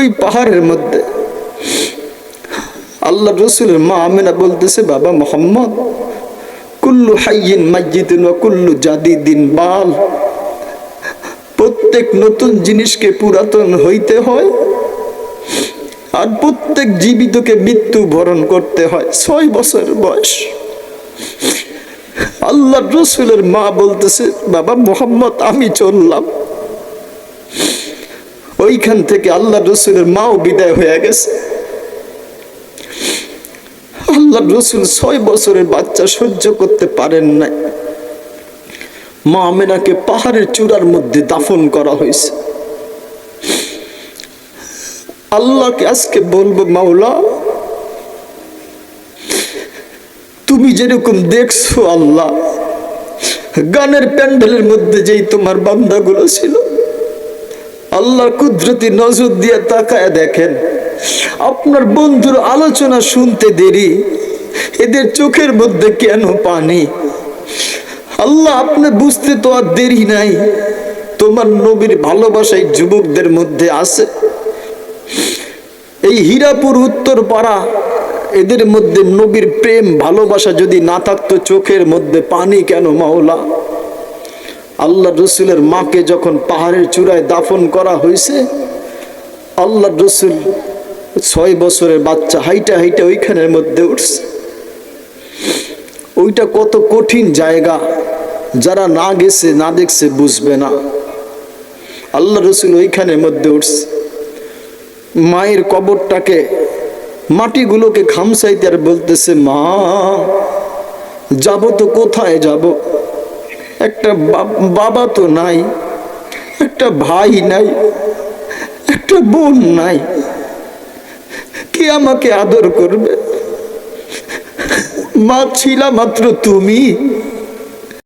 ওই পাহাড়ের মধ্যে আল্লাহ রসুলের মা আমেনা বলতেছে, বাবা মুহাম্মদ, কুল্লু হাইয়িন মাইয়িতুন ওয়া কুল্লু জাদিদিন বাল। প্রত্যেক নতুন জিনিসকে পুরাতন হইতে হয়, আর প্রত্যেক জীবিতকে মৃত্যু বরণ করতে হয়। 6 বছর বয়স। আল্লাহ রসুলের মা বলতেছে, বাবা মুহাম্মদ আমি চললাম। ওইখান থেকে আল্লাহ রসুলের মাও বিদায় হয়ে গেছে। আল্লাহ রসুল 6 বছরের বাচ্চা সহ্য করতে পারেন নাই। মা আমেনাকে পাহাড়ের চূড়ার মধ্যে দাফন করা হয়েছে। আল্লাহকে আজকে বলবো, মাওলা তুমি যেরকম দেখছো আল্লাহ, গানের প্যান্ডেলের মধ্যে যেই তোমার বান্দাগুলো ছিল, আল্লাহ কুদরতি নজর দিয়ে তাকায় দেখেন, আপনার বন্ধুর আলোচনা শুনতে দেরি, এদের চোখের মধ্যে কেন পানি? আল্লাহ আপনি বুঝতে তো আর দেরি নাই, তোমার নবীর ভালোবাসাই যুবকদের মধ্যে আছে। এই হীরাপুর উত্তর পাড়া, এদের মধ্যে নবীর প্রেম ভালোবাসা যদি না থাকতো, চোখের মধ্যে পানি কেন মাওলা? আল্লাহ রসুলের মাকে যখন পাহাড়ের চূড়ায় দাফন করা হয়েছে, আল্লাহ রসুল 6 বছরের বাচ্চা হাইটা হাইটা ওইখানের মধ্যে উঠছে। ওইটা কত কঠিন জায়গা, যারা না গেছে না দেখছে বুঝবে না। আল্লাহ রসুল ওইখানের মধ্যে উঠছে, মায়ের কবরটাকে মাটিগুলোকে খামসাইতে আর বলতেছে, মা যাব তো কোথায় যাব? একটা বাবা তো নাই, একটা ভাই নাই, একটা বোন নাই, কে আমাকে আদর করবে? মা ছিলা মাত্র তুমি।